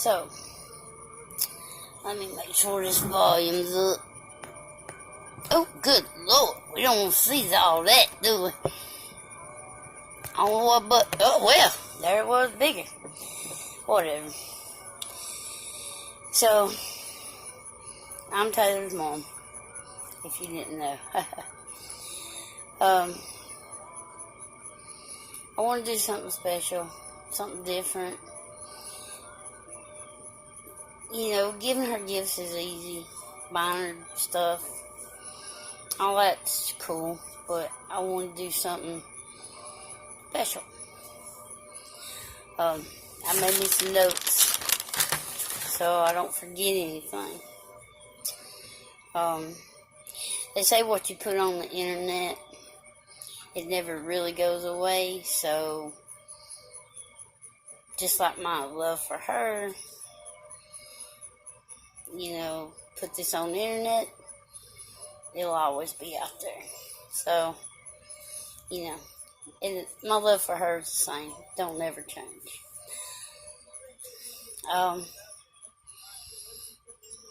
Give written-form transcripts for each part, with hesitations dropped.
So, let me make sure this volume's up. Oh, good Lord. We don't want to see all that, do we? Oh, what but... Oh, well. There it was bigger. Whatever. So, I'm Taylor's mom. If you didn't know. I want to do something special. Something different. You know, giving her gifts is easy. Buying her stuff. All that's cool. But I want to do something special. I made me some notes so I don't forget anything. They say what you put on the internet, it never really goes away. So, just like my love for her, you know, put this on the internet, it'll always be out there. So, you know, my love for her is the same. Don't never change.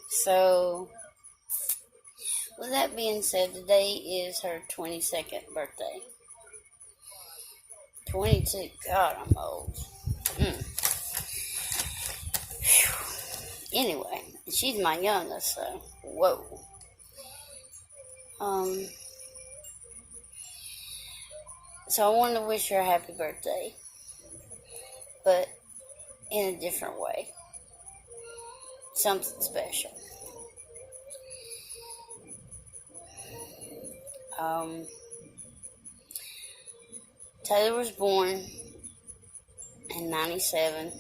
So, with that being said, today is her 22nd birthday. 22, God, I'm old. Anyway, she's my youngest, so, whoa. So I wanted to wish her a happy birthday, but in a different way. Something special. Taylor was born in 97.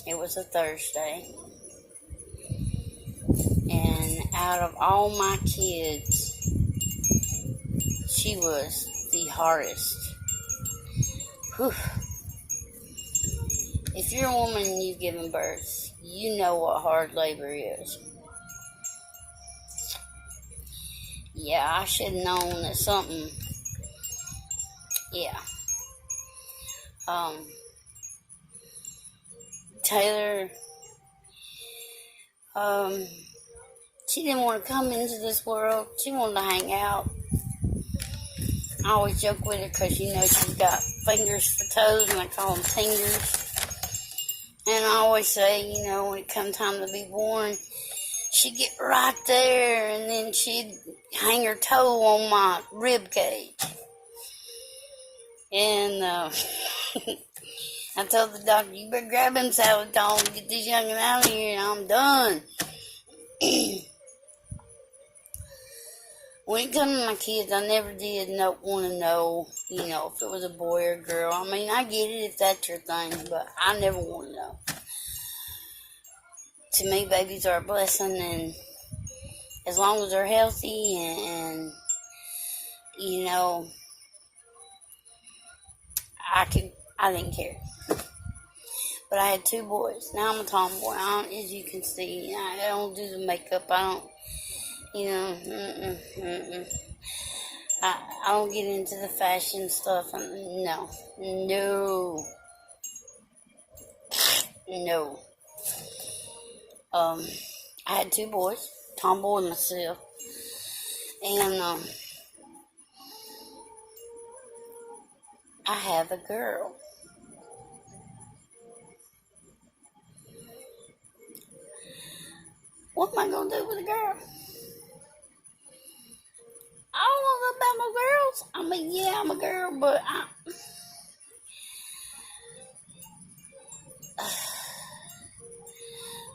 It was a Thursday. And out of all my kids, she was the hardest. Whew. If you're a woman and you've given birth, you know what hard labor is. Yeah, I should have known that something. Yeah. Taylor, she didn't want to come into this world. She wanted to hang out. I always joke with her because, you know, she's got fingers for toes, and I call them fingers. And I always say, you know, when it comes time to be born, she'd get right there, and then she'd hang her toe on my rib cage. And I told the doctor, you better grab him, Salvatore, and get this youngin' out of here, and I'm done. When it comes to my kids, I never did want to know, you know, if it was a boy or a girl. I mean, I get it if that's your thing, but I never want to know. To me, babies are a blessing, and as long as they're healthy and you know, I didn't care. But I had 2 boys. Now I'm a tomboy. As you can see, I don't do the makeup. I don't, you know, I don't get into the fashion stuff. No. I had 2 boys, tomboy and myself, and I have a girl. What am I gonna do with a girl? I don't know about no girls. I mean, yeah, I'm a girl, but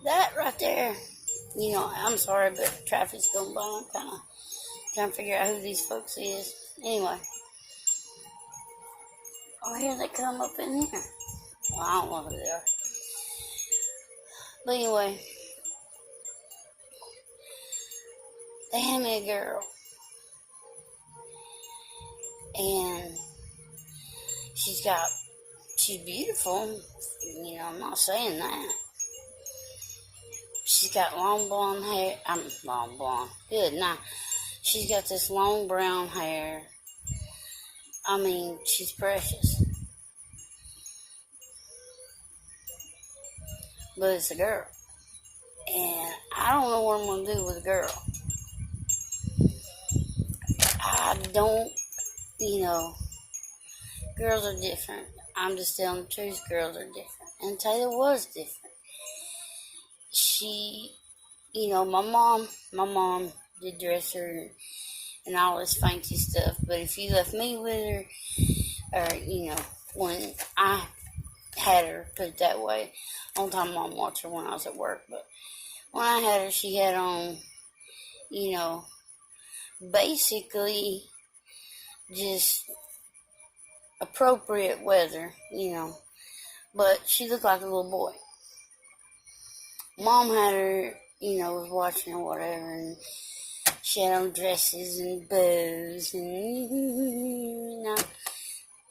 that right there, you know, I'm sorry, but traffic's going by. I'm kind of trying to figure out who these folks is. Anyway. Oh, here they come up in here. Well, I don't know who they are. But anyway, they had me a girl. And she's beautiful. You know, I'm not saying that. She's got long blonde hair. Long blonde. Good. Nah. She's got this long brown hair. I mean, she's precious. but it's a girl. And I don't know what I'm going to do with a girl. I don't, girls are different. I'm just telling the truth, girls are different. And Taylor was different. She, my mom did dress her and all this fancy stuff. But if you left me with her, or, when I had her, put it that way, on time Mom watched her when I was at work. But when I had her, she had on, basically just appropriate weather, but she looked like a little boy. Mom had her, was watching or whatever, and she had on dresses and bows and,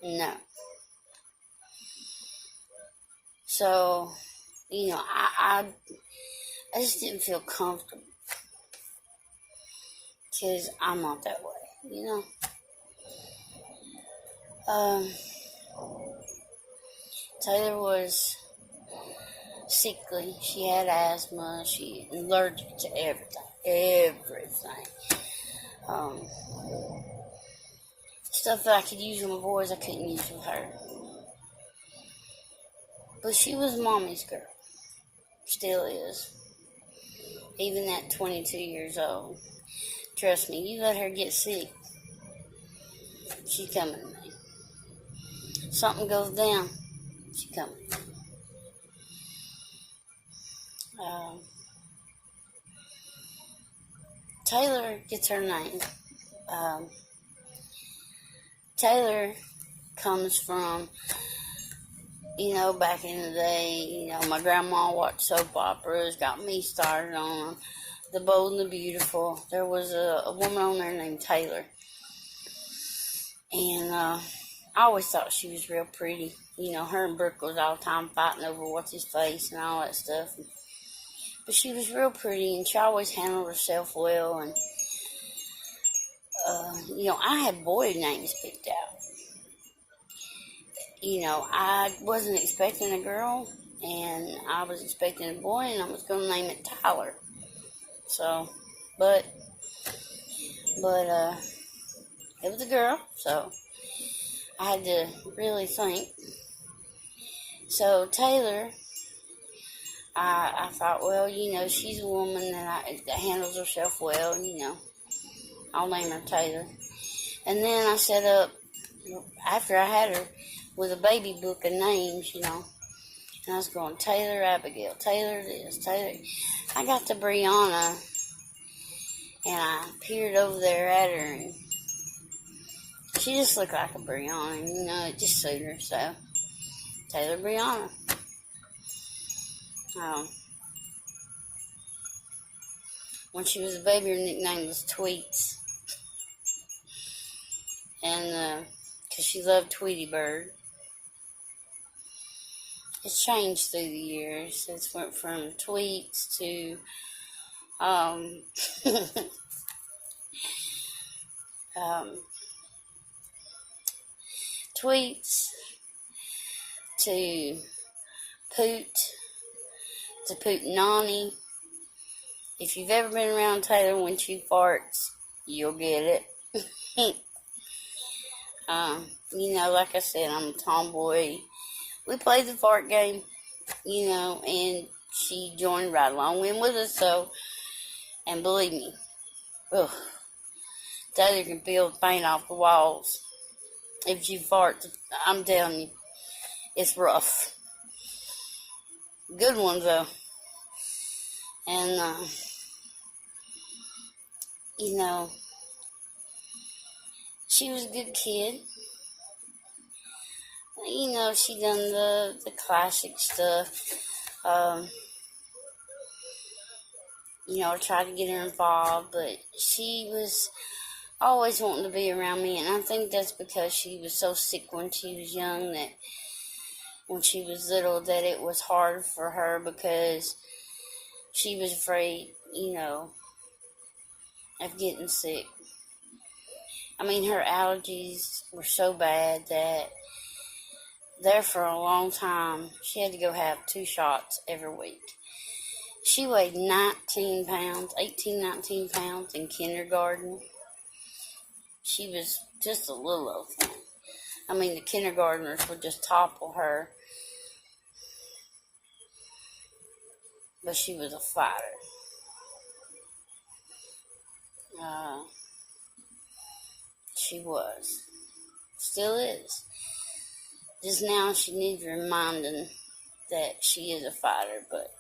no. So, I just didn't feel comfortable, because I'm not that way, Taylor was sickly. She had asthma. She allergic to everything. Stuff that I could use with my boys, I couldn't use with her. But she was mommy's girl. Still is. Even at 22 years old. Trust me, you let her get sick, she coming to me. Something goes down, she coming. Taylor gets her name. Taylor comes from, back in the day, my grandma watched soap operas, got me started on The Bold and the Beautiful. There was a woman on there named Taylor. And I always thought she was real pretty. Her and Brooke was all the time fighting over what's his face and all that stuff. But she was real pretty, and she always handled herself well. And, I had boy names picked out. I wasn't expecting a girl, and I was expecting a boy, and I was going to name it Tyler. So, but it was a girl, so I had to really think. So Taylor, I thought, well, she's a woman that handles herself well, I'll name her Taylor. And then I set up, after I had her, with a baby book of names, and I was going Taylor Abigail, Taylor this, Taylor. I got to Brianna, and I peered over there at her, and she just looked like a Brianna, it just suited her, so Taylor Brianna. When she was a baby, her nickname was Tweets, and because she loved Tweety Bird. It's changed through the years. It's went from Tweets to Tweets to Poot to Pootanani. If you've ever been around Taylor when she farts, you'll get it. Like I said, I'm a tomboy. We played the fart game, and she joined right along in with us, so, and believe me, Taylor can peel the paint off the walls. If she farts, I'm telling you, it's rough. Good ones, though. And, she was a good kid. She done the classic stuff. I tried to get her involved, but she was always wanting to be around me, and I think that's because she was so sick when she was young, that when she was little, that it was hard for her because she was afraid, of getting sick. I mean, her allergies were so bad that there for a long time. She had to go have 2 shots every week. She weighed 19 pounds, 18, 19 pounds in kindergarten. She was just a little old thing. I mean, the kindergartners would just topple her. But she was a fighter. She was. Still is. Just now she needs reminding that she is a fighter, but,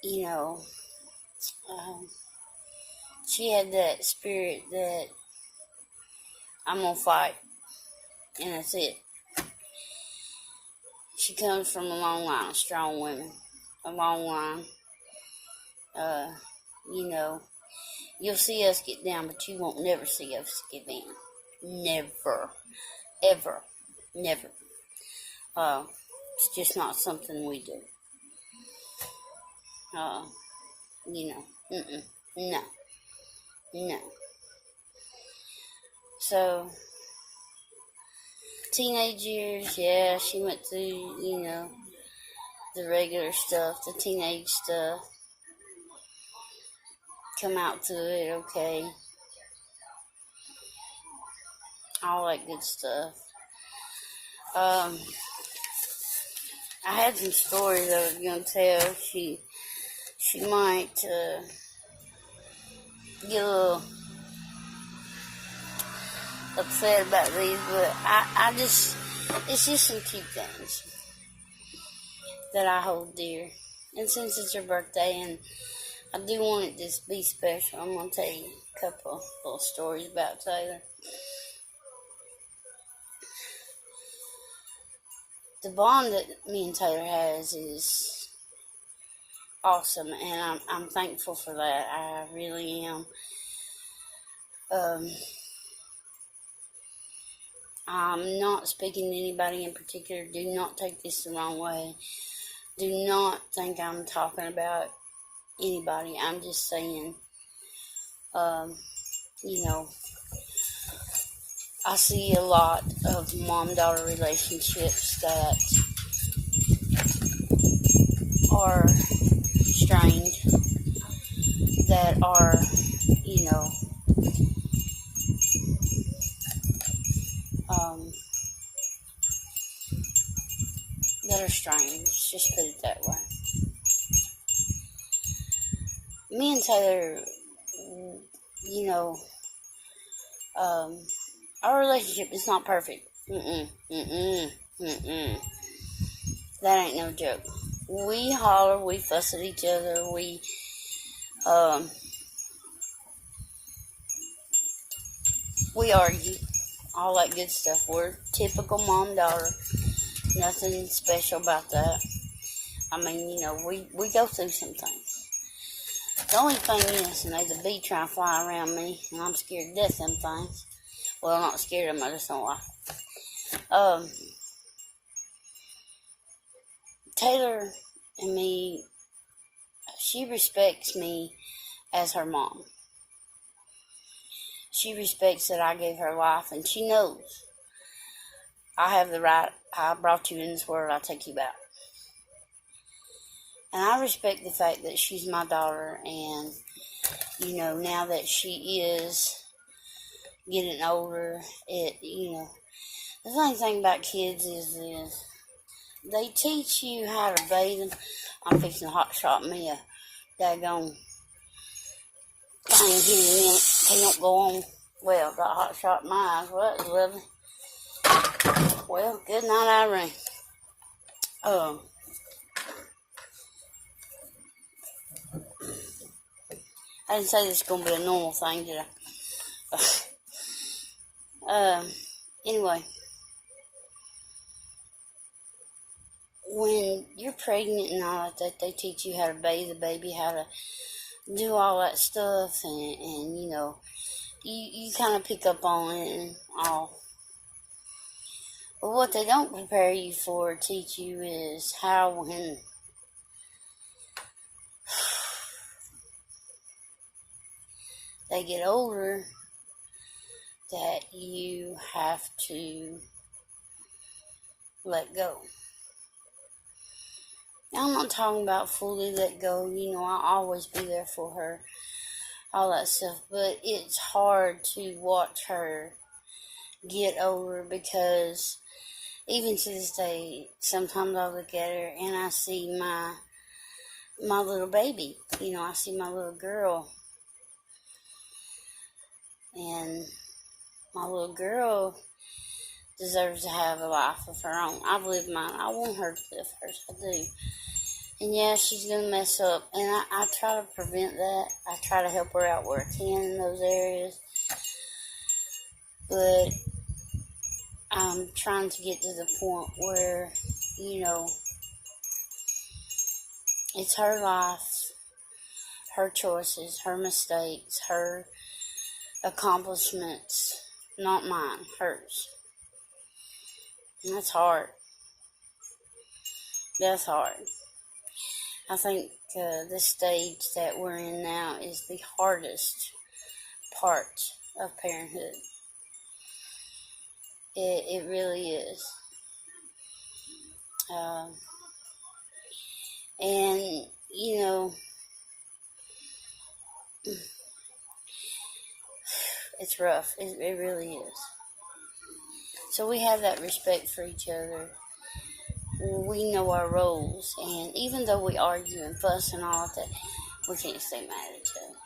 you know, she had that spirit that I'm going to fight, and that's it. She comes from a long line of strong women. A long line. You know, you'll see us get down, but you won't never see us give in. Never. Ever. Never. It's just not something we do. You know, no. No. So, teenage years, yeah, she went through, you know, the regular stuff, the teenage stuff. Come out through it okay. All that good stuff. I had some stories I was going to tell. She might get a little upset about these, but I just, it's just some cute things that I hold dear. And since it's her birthday and I do want it to be special, I'm going to tell you a couple little stories about Taylor. The bond that me and Taylor has is awesome, and I'm thankful for that. I really am. I'm not speaking to anybody in particular. Do not take this the wrong way. Do not think I'm talking about anybody. I'm just saying, you know, I see a lot of mom-daughter relationships that are strained, that are, you know, that are strange. Just put it that way. Me and Taylor, you know, our relationship is not perfect. That ain't no joke. We holler, we fuss at each other, we argue, all that good stuff. We're typical mom-daughter. Nothing special about that. I mean, you know, we go through some things. The only thing is, and there's a bee trying to fly around me, and I'm scared to death of them things. Well, I'm not scared of them, I just don't like them. Taylor and me, she respects me as her mom. She respects that I gave her life, and she knows I have the right. I brought you in this world, I'll take you back. And I respect the fact that she's my daughter, and, you know, now that she is getting older, you know, the funny thing about kids is this. They teach you how to bathe them. I'm fixing to hot shot me a daggone thing here in a minute. He don't go on. Well, got hot shot in my eyes. Well, that was lovely. Well, good night, Irene. I didn't say this is going to be a normal thing, did I? Anyway. When you're pregnant and all that, they teach you how to bathe the baby, how to do all that stuff, and you know, you kind of pick up on it and all. But what they don't prepare you for or teach you is how when they get older, that you have to let go. Now, I'm not talking about fully let go. I'll always be there for her, all that stuff. But it's hard to watch her get over, because even to this day, sometimes I look at her and I see my little baby. I see my little girl. And my little girl deserves to have a life of her own. I've lived mine. I want her to live hers. I do. And yeah, she's going to mess up. And I try to prevent that. I try to help her out where I can in those areas. But I'm trying to get to the point where, it's her life, her choices, her mistakes, her accomplishments, not mine, hers. And that's hard. That's hard. I think this stage that we're in now is the hardest part of parenthood. It really is. And, it's rough. It really is. So we have that respect for each other. We know our roles, and even though we argue and fuss and all that, we can't stay mad at each other.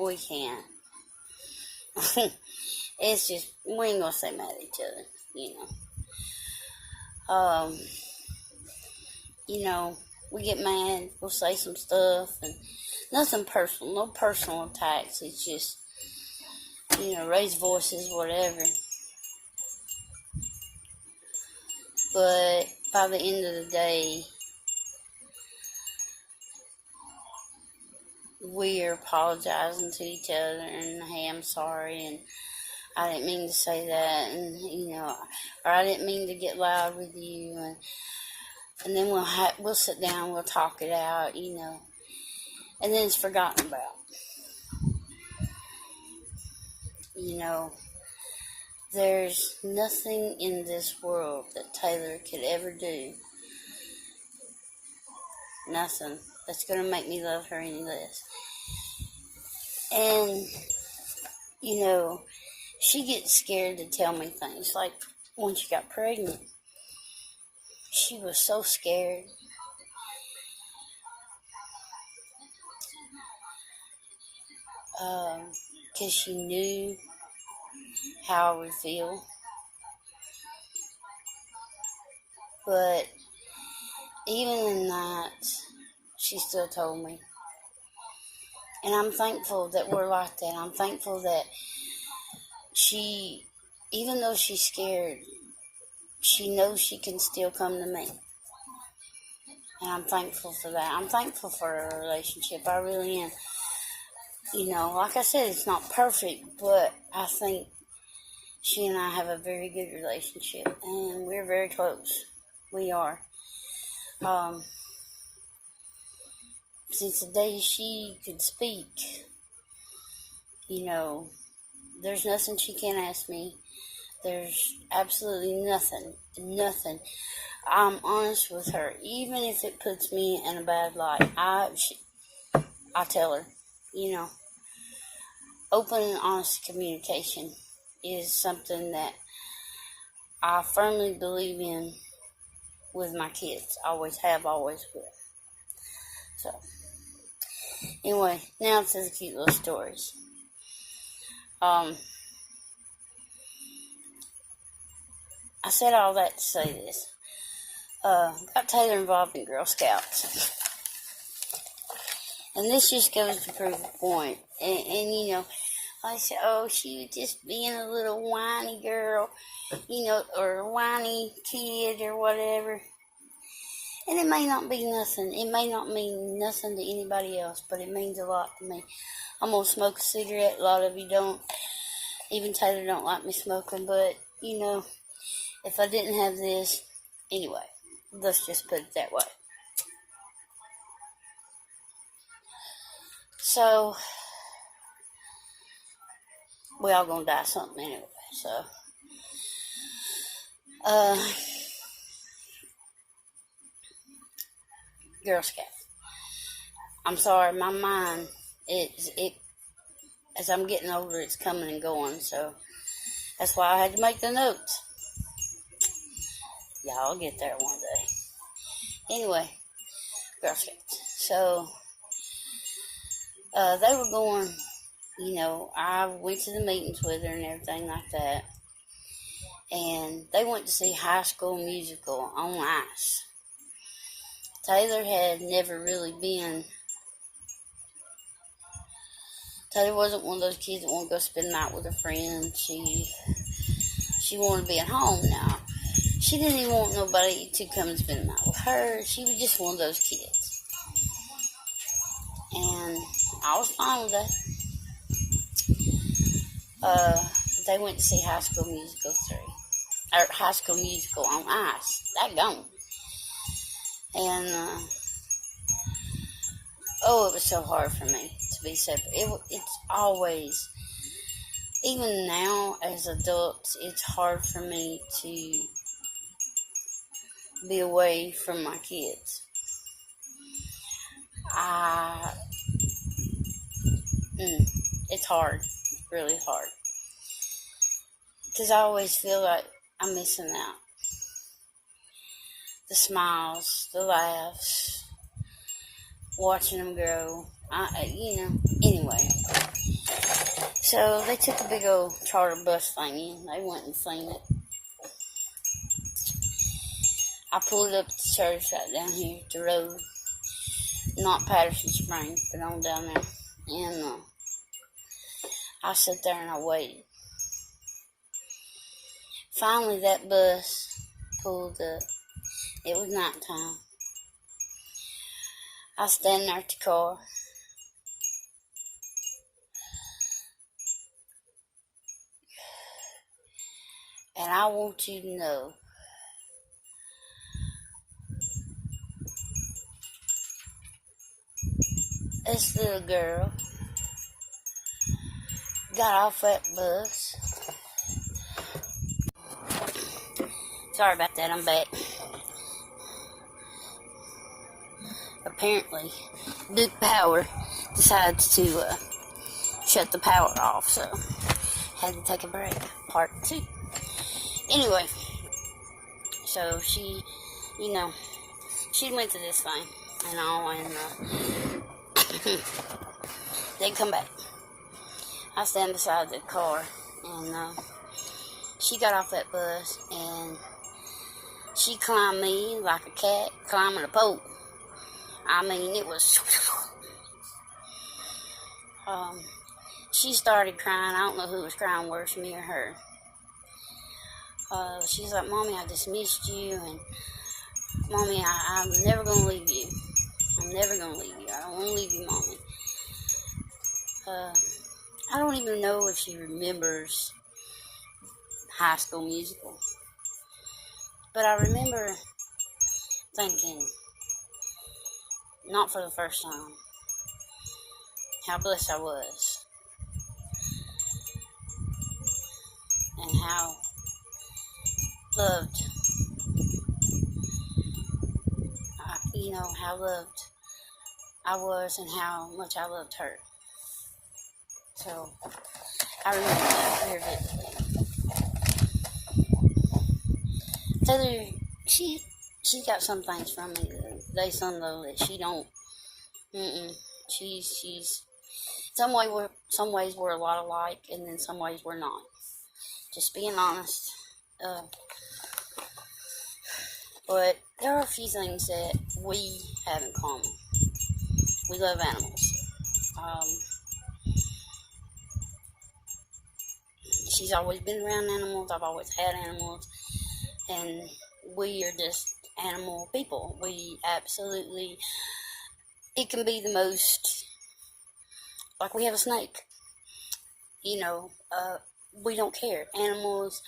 We can't. It's just, we ain't gonna stay mad at each other, we get mad, we'll say some stuff, and nothing personal, no personal attacks. It's just, raise voices, whatever. But by the end of the day, we are apologizing to each other, and hey, I'm sorry, and I didn't mean to say that, and or I didn't mean to get loud with you, and then we'll sit down, we'll talk it out, and then it's forgotten about. There's nothing in this world that Taylor could ever do, nothing, that's going to make me love her any less. And, she gets scared to tell me things. Like when she got pregnant, she was so scared. Because she knew how I would feel. But even in that, she still told me. And I'm thankful that we're like that. I'm thankful that she, even though she's scared, she knows she can still come to me. And I'm thankful for that. I'm thankful for our relationship. I really am. Like I said, it's not perfect, but I think she and I have a very good relationship, and we're very close. We are. Since the day she could speak, there's nothing she can't ask me. There's absolutely nothing. I'm honest with her, even if it puts me in a bad light. I tell her, open and honest communication is something that I firmly believe in with my kids. Always have, always will. So, anyway, now to the cute little stories. I said all that to say this. Got Taylor involved in Girl Scouts. And this just goes to prove a point. And I said, oh, she was just being a little whiny girl, or a whiny kid or whatever. And it may not be nothing. It may not mean nothing to anybody else, but it means a lot to me. I'm going to smoke a cigarette. A lot of you don't. Even Taylor don't like me smoking, but, if I didn't have this, anyway, let's just put it that way. So, we all gonna die something anyway, so, Girl Scout. I'm sorry, my mind, it as I'm getting older, it's coming and going, so that's why I had to make the notes. Y'all, I'll get there one day. Anyway, Girl Scouts. So, they were going, I went to the meetings with her and everything like that. And they went to see High School Musical on ice. Taylor had never really been. Taylor wasn't one of those kids that wanted to go spend the night with her friends. She wanted to be at home now. She didn't even want nobody to come and spend the night with her. She was just one of those kids. And I was fine with that. They went to see High School Musical 3. Or High School Musical on ice. That gone. And, it was so hard for me to be separate. It's always, even now as adults, it's hard for me to be away from my kids. It's hard. It's really hard. Because I always feel like I'm missing out. The smiles, the laughs, watching them grow. Anyway. So they took a big old charter bus thingy. They went and seen it. I pulled up to church right down here at the road. Not Patterson Springs, but on down there. And I sat there and I waited. Finally, that bus pulled up. It was nighttime. I was standing there at the car. And I want you to know, this little girl got off that bus. Sorry about that, I'm back. Apparently, Duke Power decides to shut the power off, so had to take a break. Part 2. Anyway, so she went to this thing and all, and they come back. I stand beside the car, and she got off that bus, and she climbed me like a cat climbing a pole. I mean, it was... she started crying. I don't know who was crying worse, me or her. She's like, Mommy, I just missed you, and Mommy, I'm never going to leave you. I'm never going to leave you. I don't want to leave you, Mommy. I don't even know if she remembers High School Musical. But I remember thinking, not for the first time, how blessed I was. And how loved, how loved I was and how much I loved her. So, I remember that very vividly. Taylor, she got some things from me that some though that she don't. She's some ways we're a lot alike, and then some ways we're not. Just being honest. But there are a few things that we have in common. We love animals. She's always been around animals. I've always had animals. And we are just animal people. We absolutely... It can be the most... Like we have a snake. We don't care. Animals...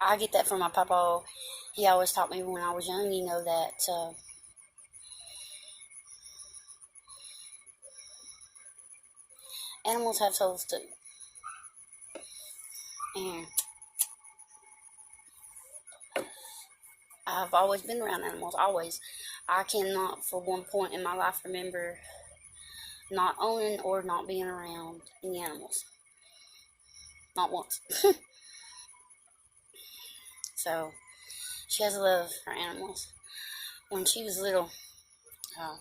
I get that from my papa. He always taught me when I was young, that animals have souls too. And I've always been around animals, always. I cannot for one point in my life remember not owning or not being around any animals. Not once. So, she has a love for animals. When she was little, uh,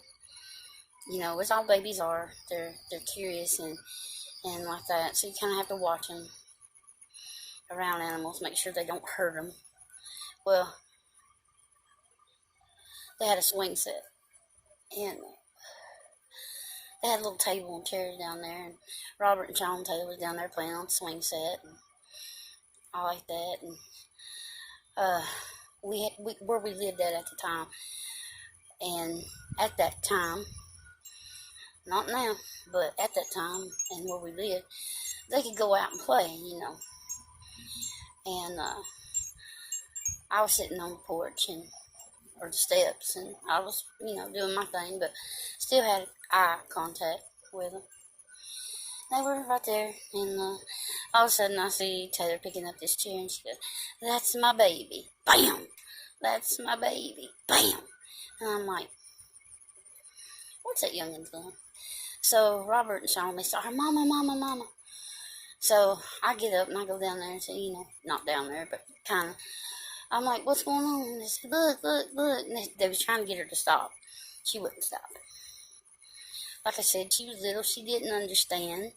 as all babies are, they're curious and like that. So you kind of have to watch them around animals, make sure they don't hurt them. Well, they had a swing set, and they had a little table and chairs down there, and Robert and Sean Taylor was down there playing on the swing set, and I like that. And we where we lived at the time, and at that time, not now, but at that time and where we lived, they could go out and play, and I was sitting on the porch or the steps, and I was, doing my thing, but still had eye contact with them. They were right there, and all of a sudden I see Taylor picking up this chair, and she goes, "That's my baby." Bam! "That's my baby." Bam! And I'm like, what's that youngin' doing? So Robert and Sean, they start, "Mama, mama, mama." So I get up and I go down there and say, not down there, but kind of. I'm like, "What's going on?" And they said, "Look, look, look." And they was trying to get her to stop. She wouldn't stop. Like I said, she was little. She didn't understand.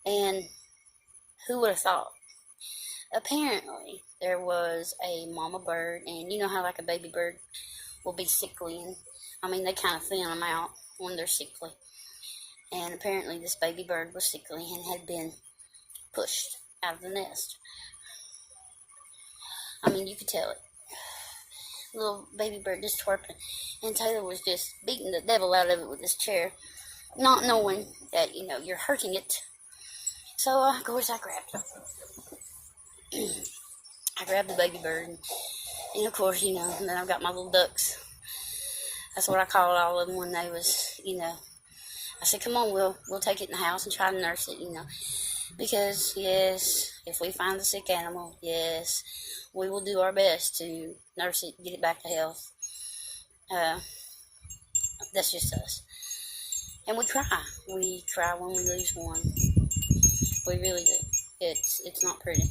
And who would have thought? Apparently, there was a mama bird. And you know how like a baby bird will be sickly. And they kind of thin them out when they're sickly. And apparently this baby bird was sickly and had been pushed out of the nest. You could tell it. Little baby bird just twerping. And Taylor was just beating the devil out of it with his chair, not knowing that, you're hurting it. So, of course, I grabbed it. I grabbed the baby bird. And of course, and then I've got my little ducks. That's what I called all of them when they was, I said, "Come on, we'll take it in the house and try to nurse it, Because, yes, if we find a sick animal, yes, we will do our best to nurse it, get it back to health. That's just us. And we cry. We cry when we lose one. We really do. It's not pretty.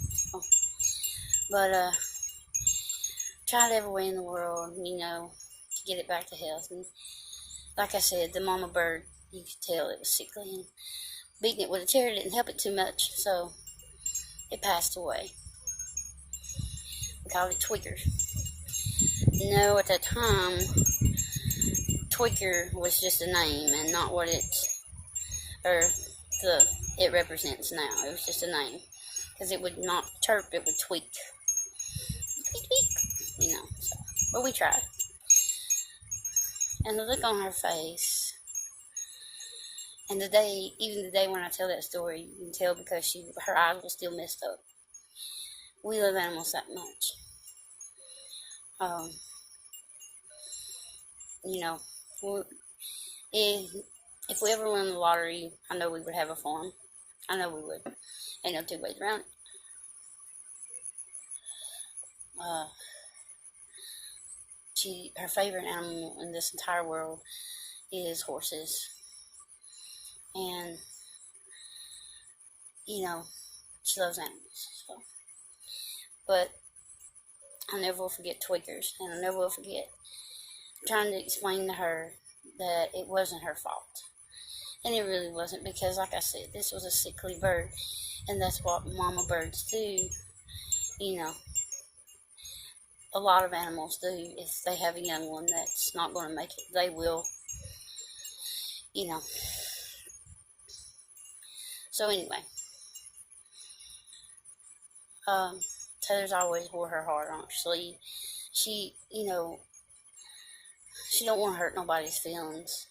But tried every way in the world, to get it back to health. And like I said, the mama bird, you could tell it was sickly. And beating it with a chair didn't help it too much, so it passed away. We called it Tweaker. No, at that time, Tweaker was just a name and not what it represents now. It was just a name. Because it would not chirp, it would tweak. Tweak, tweak. So, but we tried. And the look on her face, and even the day when I tell that story, you can tell because her eyes were still messed up. We love animals that much. If we ever won the lottery, I know we would have a farm. I know we would. Ain't no two ways around it. Her favorite animal in this entire world is horses. And, she loves animals. So. But I never will forget Tweakers, and I never will forget trying to explain to her that it wasn't her fault. And it really wasn't, because like I said, this was a sickly bird, and that's what mama birds do. A lot of animals do. If they have a young one that's not going to make it, they will, So anyway, Taylor's always wore her heart on her sleeve. She, she don't want to hurt nobody's feelings.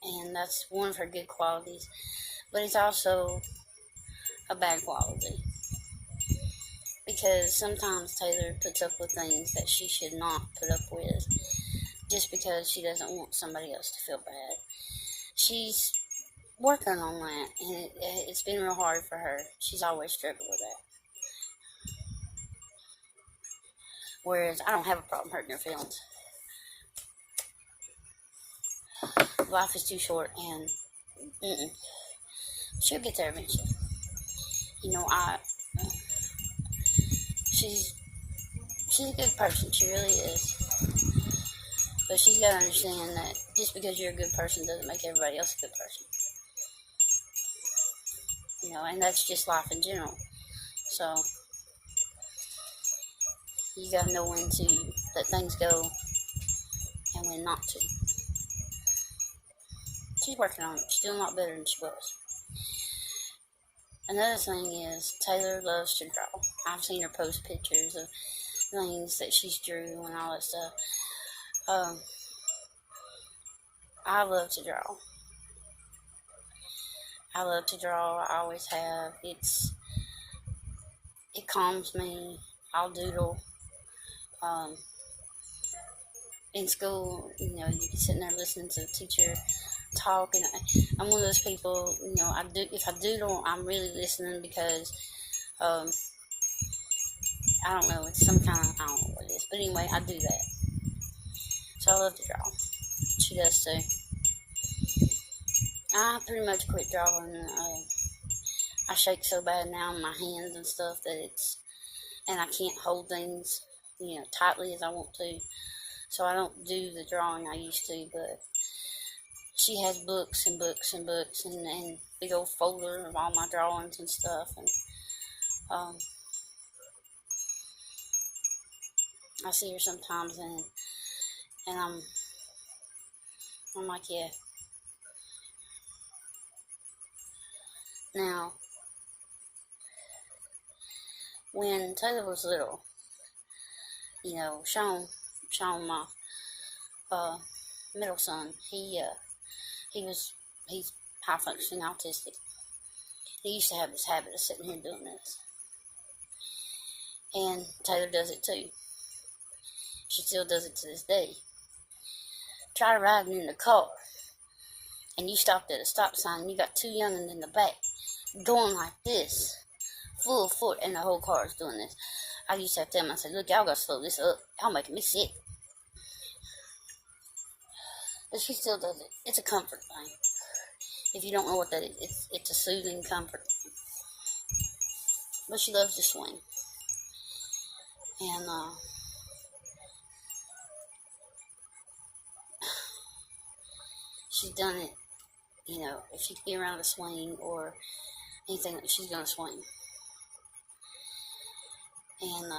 And that's one of her good qualities. But it's also a bad quality. Because sometimes Taylor puts up with things that she should not put up with. Just because she doesn't want somebody else to feel bad. She's working on that. And it's been real hard for her. She's always struggled with that. Whereas I don't have a problem hurting her feelings. Life is too short, and she'll get there eventually. You know, she's a good person. She really is. But she's got to understand that just because you're a good person doesn't make everybody else a good person. You know, and that's just life in general. So you got to know when to let things go and when not to. She's working on it. She's doing a lot better than she was. Another thing is Taylor loves to draw. I've seen her post pictures of things that she's drew and all that stuff. I love to draw. I always have. It calms me. I'll doodle. In school, you know, you be sitting there listening to the teacher talk, and I'm one of those people. You know, if I doodle, I'm really listening because I don't know. It's some kind of, I don't know what it is, but anyway, I do that. So I love to draw. She does too. I pretty much quit drawing. I shake so bad now in my hands and stuff and I can't hold things, you know, tightly as I want to. So I don't do the drawing I used to, but she has books and books and books and big old folder of all my drawings and stuff. And I see her sometimes and I'm like, yeah. Now, when Taylor was little, you know, Sean, my middle son, he's high functioning autistic. He used to have this habit of sitting here doing this. And Taylor does it too. She still does it to this day. Try riding in the car and you stopped at a stop sign and you got two youngins in the back going like this, full foot, and the whole car is doing this. I used to have to tell them, I said, look, y'all gotta slow this up. Y'all making me sick. But she still does it. It's a comfort thing. If you don't know what that is, it's a soothing comfort. But she loves to swing. And she's done it, you know, if she can be around a swing or anything, she's gonna swing. And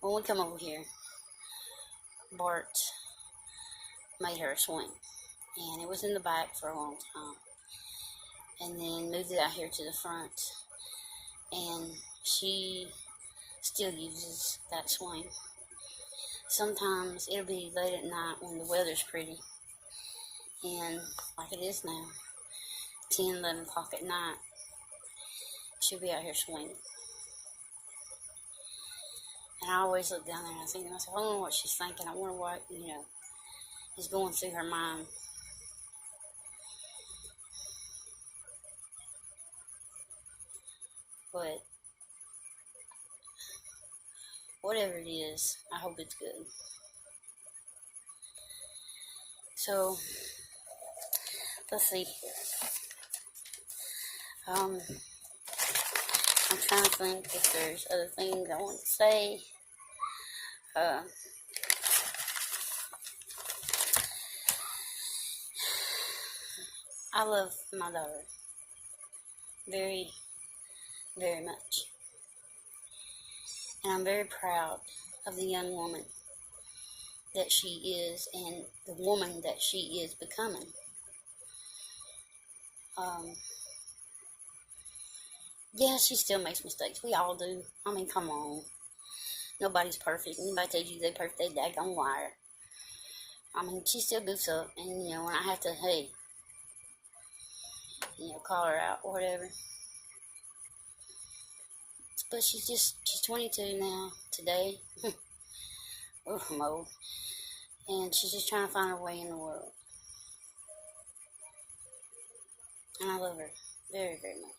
when we come over here, Bart made her a swing. And it was in the back for a long time. And then moved it out here to the front. And she still uses that swing. Sometimes it'll be late at night when the weather's pretty. And like it is now, 10, 11 o'clock at night, she'll be out here swinging. And I always look down there and I think to myself, I don't know what she's thinking. I wonder what, you know, is going through her mind. But whatever it is, I hope it's good. So, let's see. I'm trying to think if there's other things I want to say. I love my daughter very, very much. And I'm very proud of the young woman that she is and the woman that she is becoming. Yeah, she still makes mistakes. We all do. I mean, come on. Nobody's perfect. Anybody tells you they're perfect, they daggone liar. I mean, she still goofs up. And, you know, when I have to, hey, you know, call her out or whatever. But she's 22 now, today. Oof, I'm old. And she's just trying to find her way in the world. And I love her very, very much.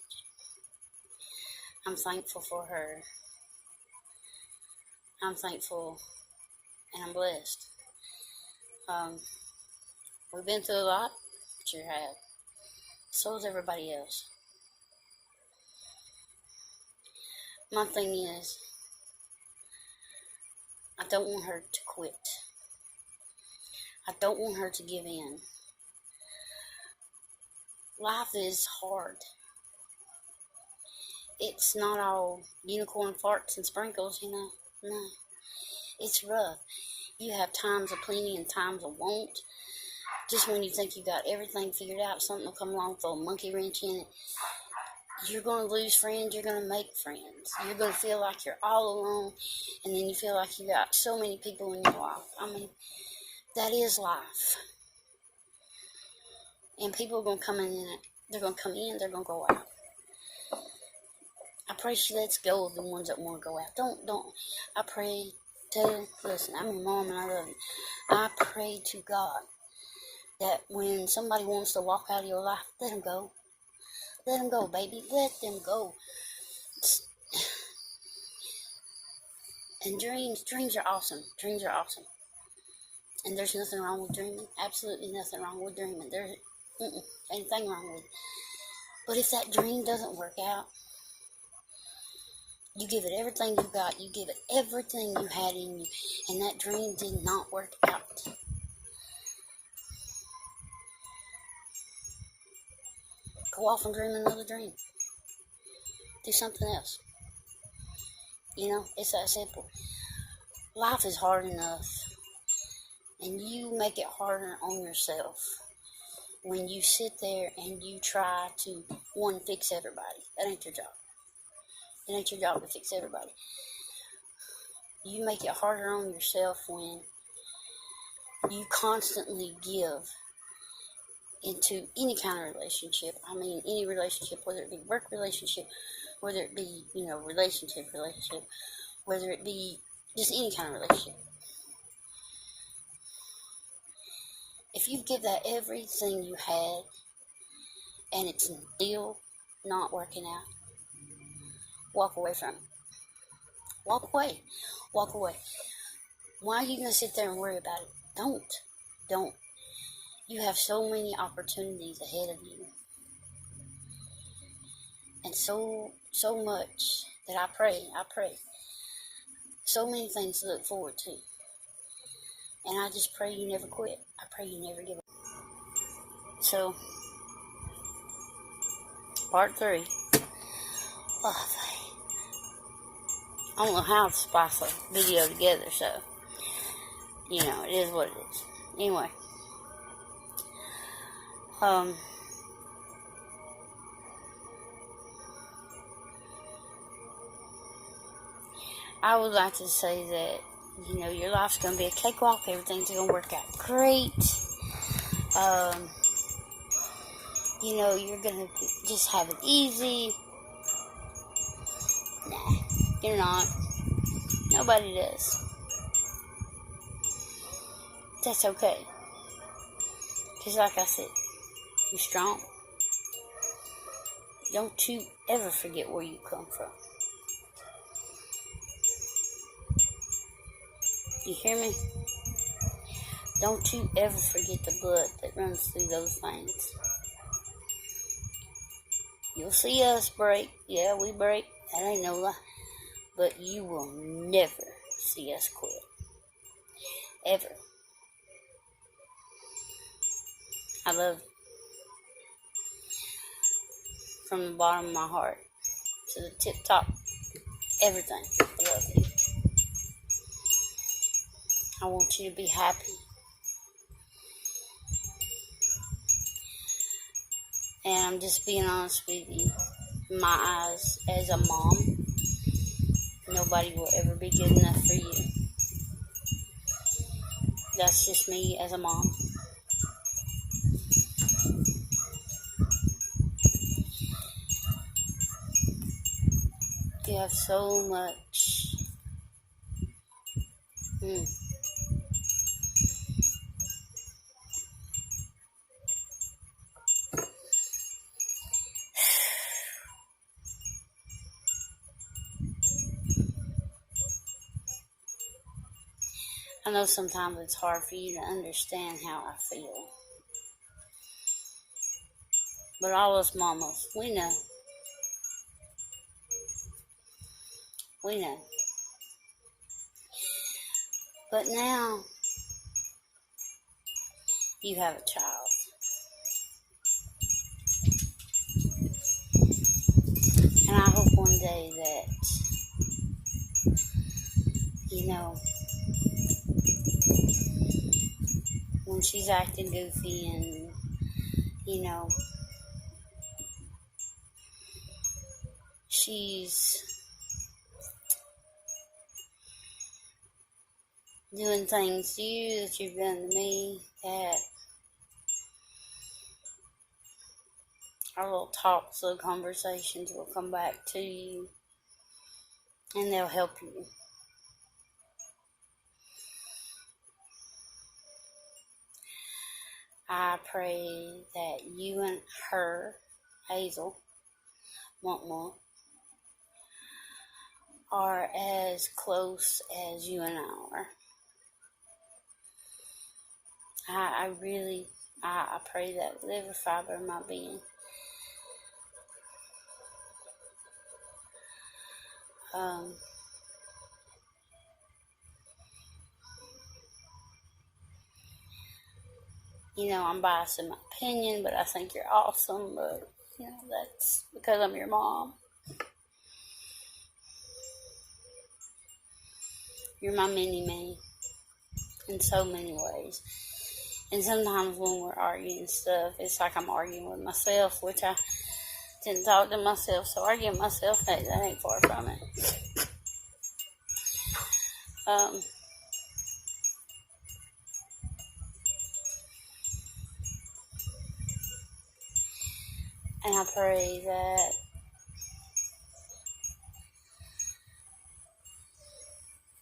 I'm thankful for her I'm thankful and I'm blessed. We've been through a lot. Sure have. So is everybody else. My thing is, I don't want her to quit. I don't want her to give in. Life is hard. It's not all unicorn farts and sprinkles, No. It's rough. You have times of plenty and times of want. Just when you think you got everything figured out, something will come along, throw a monkey wrench in it. You're going to lose friends. You're going to make friends. You're going to feel like you're all alone. And then you feel like you got so many people in your life. I mean, that is life. And people are going to come in it. They're going to come in. They're going to go out. I pray she lets go of the ones that want to go out. Don't. I pray to, listen, I'm your mom and I love you. I pray to God that when somebody wants to walk out of your life, let them go. Let them go, baby. Let them go. And dreams are awesome. Dreams are awesome. And there's nothing wrong with dreaming. Absolutely nothing wrong with dreaming. There's anything wrong with it. But if that dream doesn't work out, you give it everything you got. You give it everything you had in you. And that dream did not work out. Go off and dream another dream. Do something else. It's that simple. Life is hard enough. And you make it harder on yourself when you sit there and you try to, fix everybody. That ain't your job. It ain't your job to fix everybody. You make it harder on yourself when you constantly give into any kind of relationship. I mean, any relationship, whether it be work relationship, whether it be, relationship, whether it be just any kind of relationship. If you give that everything you had and it's still not working out, walk away from it. Walk away. Walk away. Why are you going to sit there and worry about it? Don't. You have so many opportunities ahead of you. And so much that I pray. So many things to look forward to. And I just pray you never quit. I pray you never give up. So, part 3. Oh, I don't know how to splice a video together, so, it is what it is. Anyway. I would like to say that, your life's going to be a cakewalk. Everything's going to work out great. You're going to just have it easy. Nah, you're not. Nobody does. That's okay. Because like I said, you're strong. Don't you ever forget where you come from. You hear me? Don't you ever forget the blood that runs through those veins. You'll see us break. Yeah, we break. That ain't no lie. But you will never see us quit. Ever. I love you. From the bottom of my heart to the tip top. Everything. I love you. I want you to be happy. And I'm just being honest with you. In my eyes, as a mom, nobody will ever be good enough for you. That's just me as a mom. You have so much. I know sometimes it's hard for you to understand how I feel. But all us mamas, we know. We know. But now, you have a child. And I hope one day that, when she's acting goofy and, she's doing things to you that you've done to me, that our little talks, little conversations will come back to you and they'll help you. I pray that you and her, Hazel, are as close as you and I are. I really pray that with every fiber of my being. I'm biased in my opinion, but I think you're awesome, but, that's because I'm your mom. You're my mini-me in so many ways. And sometimes when we're arguing stuff, it's like I'm arguing with myself, which I didn't talk to myself, so arguing with myself, that ain't far from it. And I pray that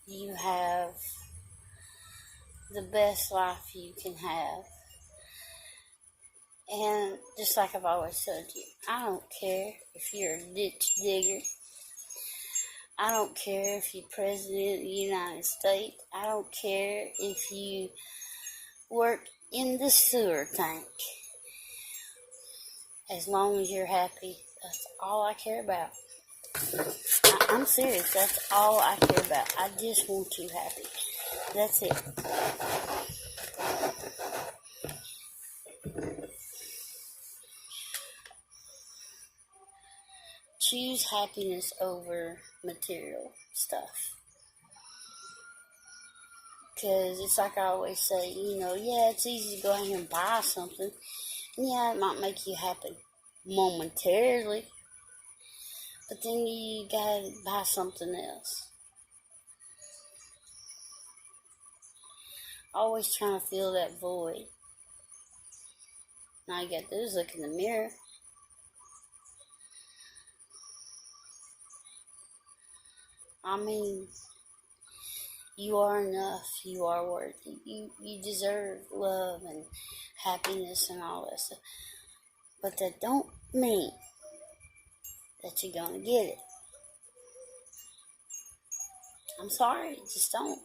you have the best life you can have. And just like I've always told you, I don't care if you're a ditch digger. I don't care if you're President of the United States. I don't care if you work in the sewer tank. As long as you're happy, that's all I care about. I'm serious, that's all I care about. I just want you happy. That's it. Choose happiness over material stuff. Because it's like I always say, it's easy to go out here and buy something. Yeah, it might make you happy momentarily. But then you gotta buy something else. Always trying to fill that void. All you gotta do is look in the mirror. I mean, you are enough. You are worthy. You deserve love and happiness and all that stuff. But that don't mean that you're gonna get it. I'm sorry, just don't.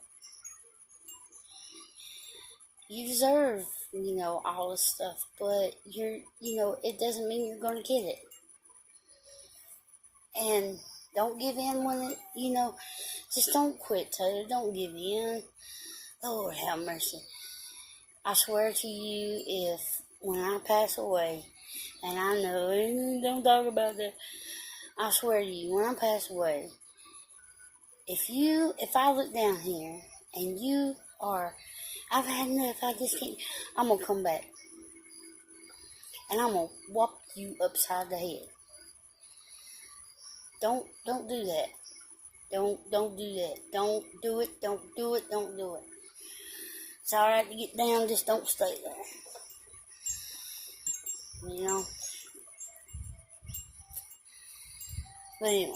You deserve, all this stuff, but it doesn't mean you're gonna get it. And don't give in when just don't quit, Taylor. Don't give in. Lord have mercy. I swear to you, if when I pass away, and I know, don't talk about that. I swear to you, when I pass away, if I look down here and you are, I've had enough, I just can't, I'm gonna come back. And I'm gonna whop you upside the head. Don't do that. Don't do that. Don't do it. Don't do it. Don't do it. It's alright to get down, just don't stay there. But anyway.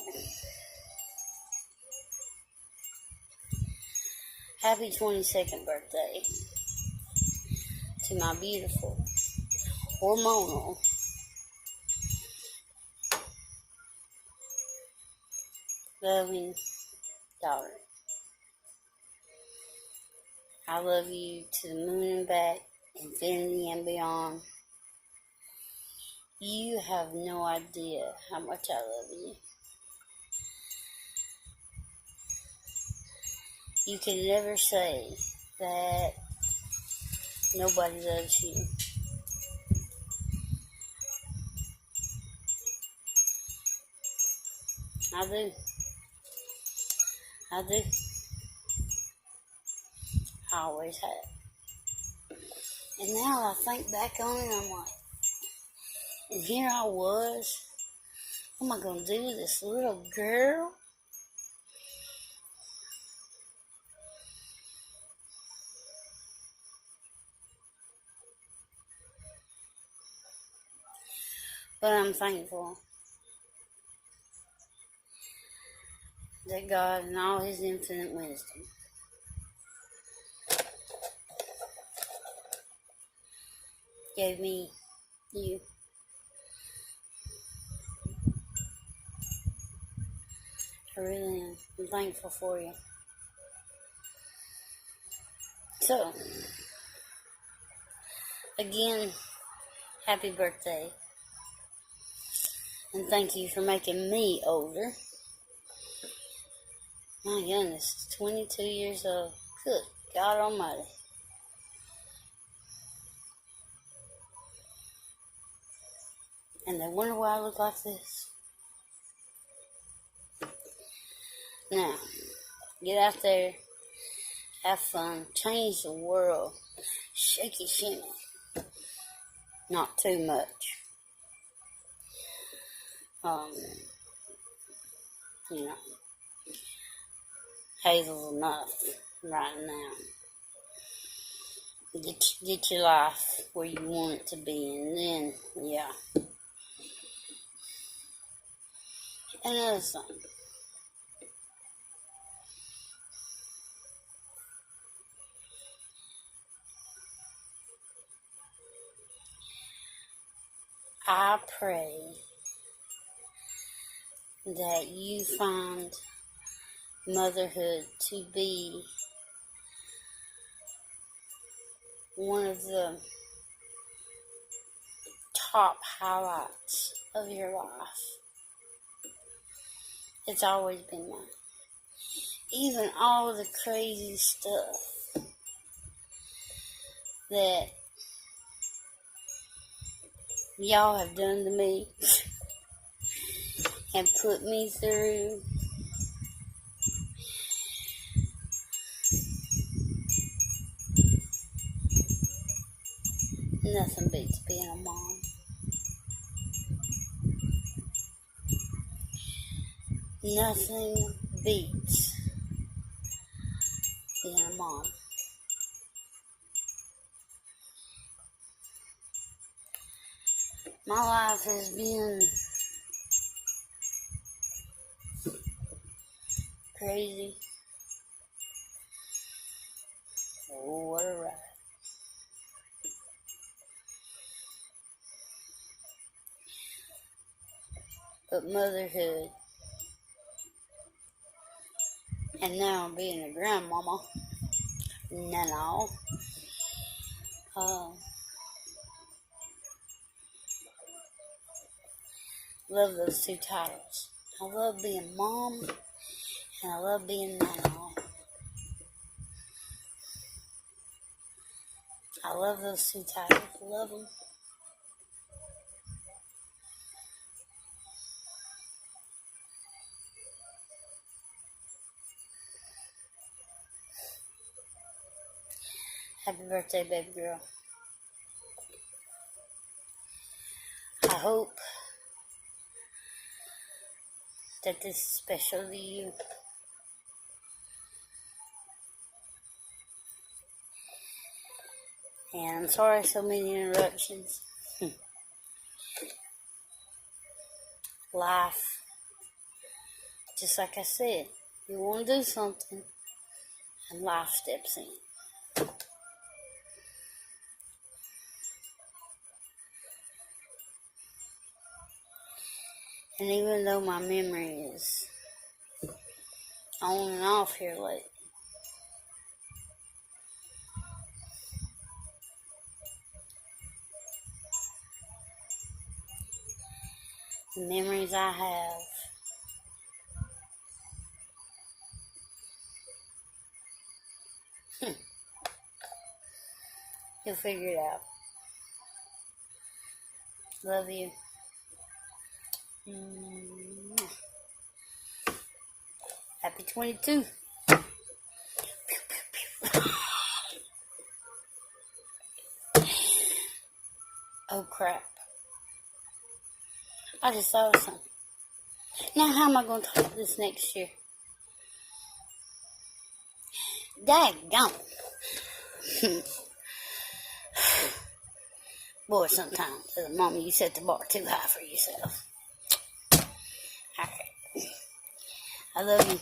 Happy 22nd birthday to my beautiful, hormonal, loving daughter. I love you to the moon and back, infinity and beyond. You have no idea how much I love you. You can never say that nobody loves you. I do. I do. I always have. And now I think back on it, I'm like, and here I was. What am I going to do with this little girl? But I'm thankful that God, in all His infinite wisdom, gave me you. I really am. I'm thankful for you. So, again, happy birthday. And thank you for making me older. My goodness, 22 years old. Good God Almighty. And they wonder why I look like this. Now, get out there, have fun, change the world, shake your shimmy. Not too much. You know, Hazel's enough right now. Get your life where you want it to be, and then, yeah. Another thing. I pray that you find motherhood to be one of the top highlights of your life. It's always been mine. Even all the crazy stuff that y'all have done to me and put me through. Nothing beats being a mom. Nothing beats being a mom. My life has been crazy. Oh, what a ride. But motherhood, and now being a grandmama, no. Love those two titles. I love being mom, and I love being nana. I love those two titles. Love them. Happy birthday, baby girl. I hope that this is special to you. And I'm sorry so many interruptions. Life. Just like I said, you want to do something, and life steps in. And even though my memory is on and off here lately, The memories I have. You'll figure it out. Love you. Happy 22. Oh crap. I just thought of something. Now how am I going to talk about this next year? Daggone. Boy, sometimes, Mama, you set the bar too high for yourself. Alright. I love you.